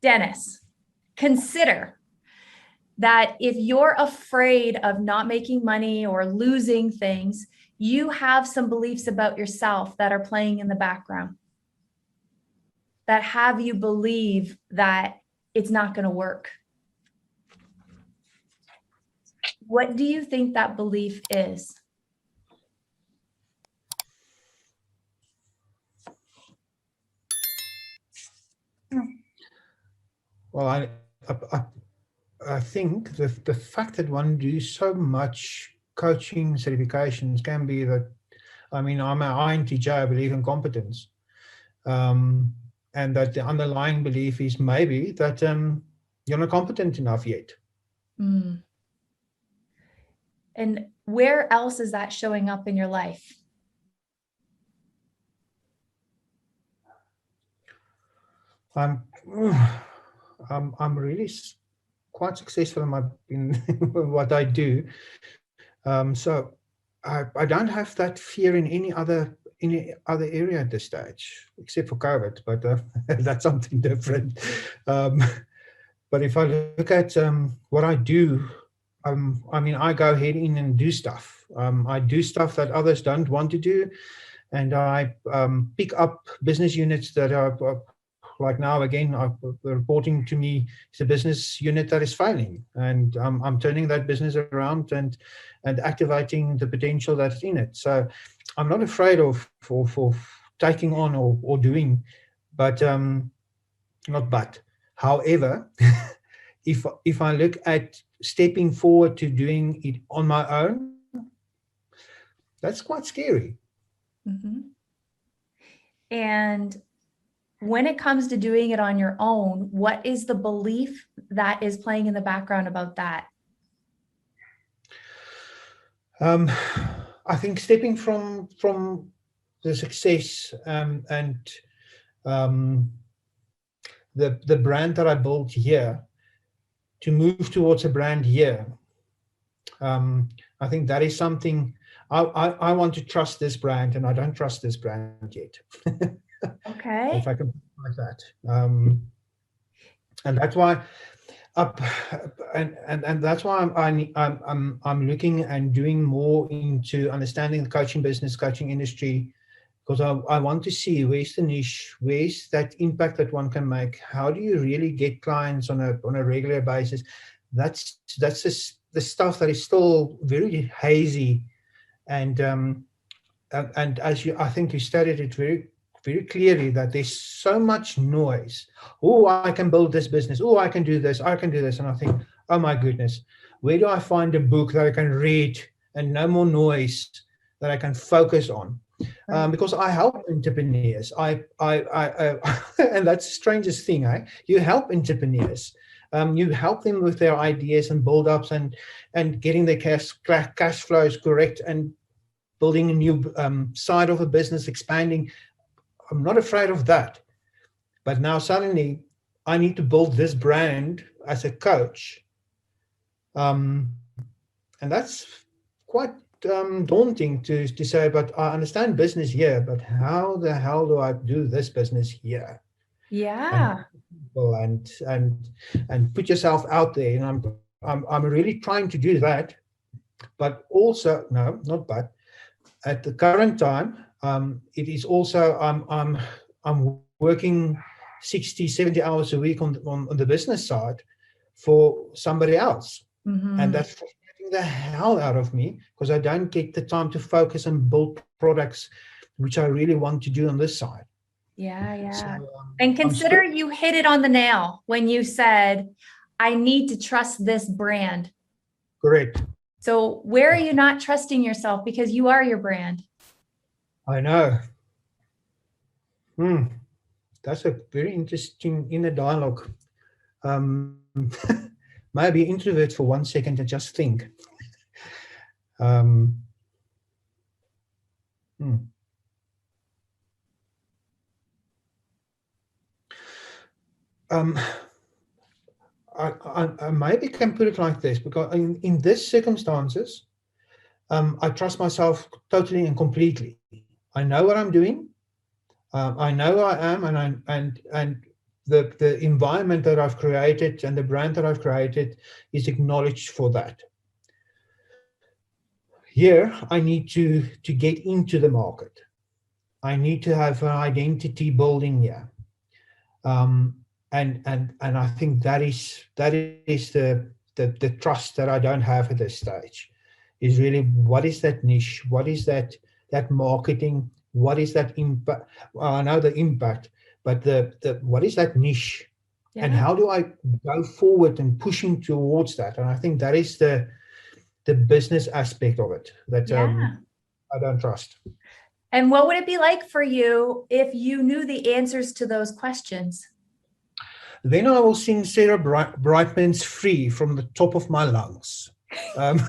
Dennis, consider that if you're afraid of not making money or losing things, you have some beliefs about yourself that are playing in the background that have you believe that it's not going to work. What do you think that belief is? Well, I think the fact that one do so much coaching certifications can be that, I mean, I'm an INTJ, I believe in competence. And that the underlying belief is maybe that you're not competent enough yet. Mm. And where else is that showing up in your life? I'm really quite successful in what I do. So I don't have that fear in any other area at this stage, except for COVID, but that's something different. But if I look at what I do, I mean, I go ahead in and do stuff. I do stuff that others don't want to do, and I pick up business units that are like now again, reporting to me is a business unit that is failing, and I'm turning that business around and activating the potential that's in it. So I'm not afraid of for taking on or doing, but not but. However, if I look at stepping forward to doing it on my own, that's quite scary. Mm-hmm. And when it comes to doing it on your own, what is the belief that is playing in the background about that? I think stepping from the success and the brand that I built here to move towards a brand here. I think that is something I want to trust this brand, and I don't trust this brand yet. Okay. If I can put it like that, and that's why and that's why I'm looking and doing more into understanding the coaching business, coaching industry, because I want to see where's the niche, where's that impact that one can make. How do you really get clients on a regular basis? That's the stuff that is still very hazy, and as I think you stated it very clearly, that there's so much noise. Oh, I can build this business. Oh, I can do this. I can do this. And I think, oh my goodness, where do I find a book that I can read and no more noise that I can focus on? Because I help entrepreneurs. I and that's the strangest thing, eh? You help entrepreneurs. You help them with their ideas and build-ups and getting their cash flows correct and building a new side of a business, expanding. I'm not afraid of that. But now suddenly I need to build this brand as a coach. And that's quite daunting to say, but I understand business here, but how the hell do I do this business here? Yeah. And put yourself out there. And I'm really trying to do that. But also, no, not but. At the current time, it is also I'm working 60, 70 hours a week on the business side for somebody else. Mm-hmm. And that's frustrating the hell out of me because I don't get the time to focus and build products, which I really want to do on this side. Yeah. So, and consider you hit it on the nail when you said, I need to trust this brand. Correct. So where are you not trusting yourself? Because you are your brand. I know. That's a very interesting inner dialogue. Maybe introvert for 1 second and just think. I maybe can put it like this, because in these circumstances, I trust myself totally and completely. I know what I'm doing. I know who I am, and the environment that I've created and the brand that I've created is acknowledged for that. Here, I need to get into the market. I need to have an identity building here. And I think that is the trust that I don't have at this stage. Is really, what is that niche? What is that marketing? What is that impact? Well, I know the impact, but the what is that niche? And Yeah. how do I go forward and pushing towards that? And I think that is the business aspect of it that Yeah. I don't trust. And what would it be like for you if you knew the answers to those questions? Then I will sing Sarah Brightman's "Free" from the top of my lungs. Um,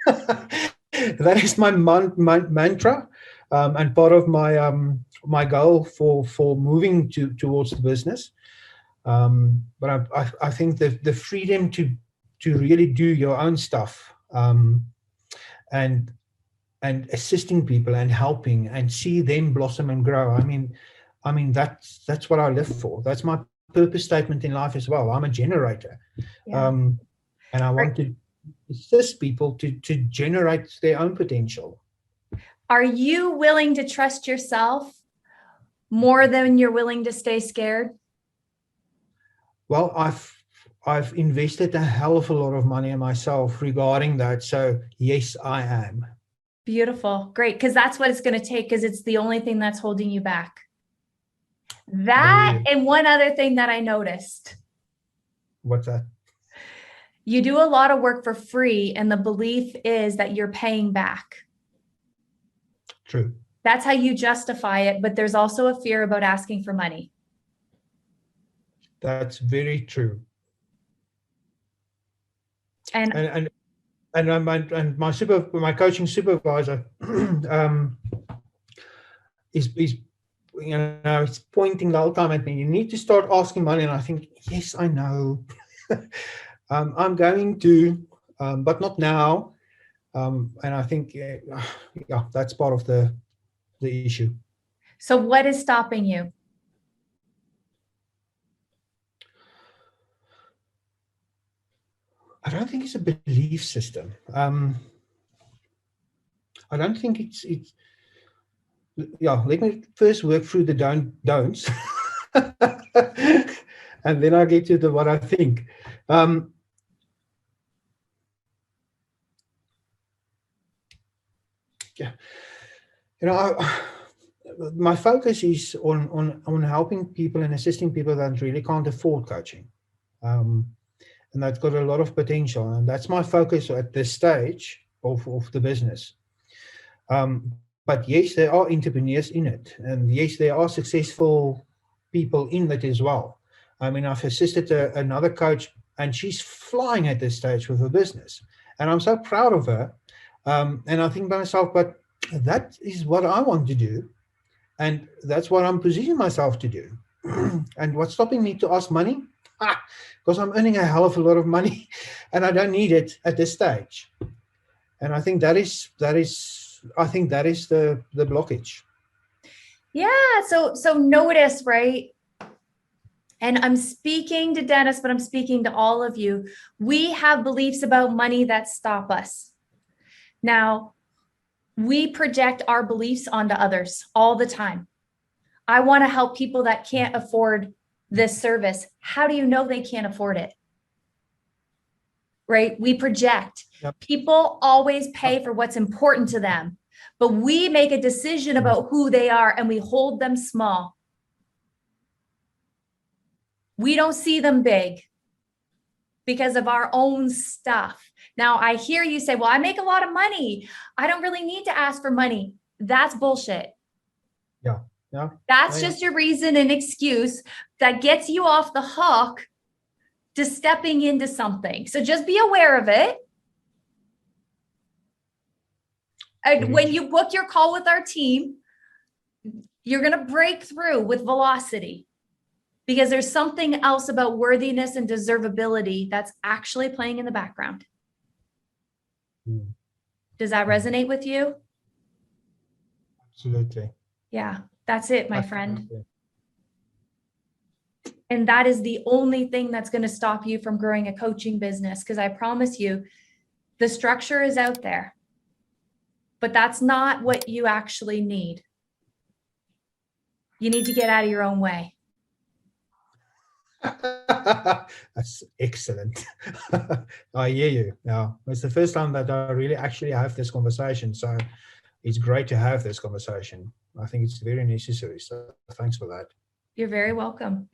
that is my mantra, and part of my goal for moving towards the business. But I think the freedom to really do your own stuff, and assisting people and helping and see them blossom and grow. I mean that's what I live for. That's my purpose statement in life as well. I'm a generator, Yeah. and I want to assist people to generate their own potential. Are you willing to trust yourself more than you're willing to stay scared? Well, I've invested a hell of a lot of money in myself regarding that. So yes, I am. Beautiful. Great. Because that's what it's going to take, because it's the only thing that's holding you back. I That believe. and one other thing that I noticed. What's that? You do a lot of work for free, and the belief is that you're paying back. True. That's how you justify it. But there's also a fear about asking for money. That's very true. And My coaching supervisor is it's pointing the whole time at me. You need to start asking money, and I think, yes, I know. I'm going to, but not now. And I think, yeah, that's part of the issue. so what is stopping you? I don't think it's a belief system. I don't think it's. Yeah, let me first work through the don'ts, and then I'll get to the what I think. Yeah, my focus is on helping people and assisting people that really can't afford coaching, and that's got a lot of potential, and that's my focus at this stage of the business. But yes, there are entrepreneurs in it, and yes, there are successful people in it as well. I mean, I've assisted another coach, and she's flying at this stage with her business, and I'm so proud of her. And I think by myself, but that is what I want to do, and that's what I'm positioning myself to do. And what's stopping me to ask money? Because I'm earning a hell of a lot of money, and I don't need it at this stage. And I think that is the blockage. Yeah. So notice, right? And I'm speaking to Dennis, but I'm speaking to all of you. We have beliefs about money that stop us. Now, we project our beliefs onto others all the time. I want to help people that can't afford this service. How do you know they can't afford it? Right? We project. Yep. People always pay for what's important to them, but we make a decision about who they are and we hold them small. We don't see them big because of our own stuff. Now, I hear you say, well, I make a lot of money. I don't really need to ask for money. That's bullshit. Yeah. Yeah. That's just your reason and excuse that gets you off the hook to stepping into something. So just be aware of it. And when you book your call with our team, you're going to break through with velocity, because there's something else about worthiness and deservability that's actually playing in the background. Does that resonate with you? Absolutely. Yeah, that's it, my friend. And that is the only thing that's going to stop you from growing a coaching business. Because I promise you, the structure is out there, but that's not what you actually need. You need to get out of your own way. That's excellent. I hear you. Now, it's the first time that I really actually have this conversation. So it's great to have this conversation. I think it's very necessary. So thanks for that. You're very welcome.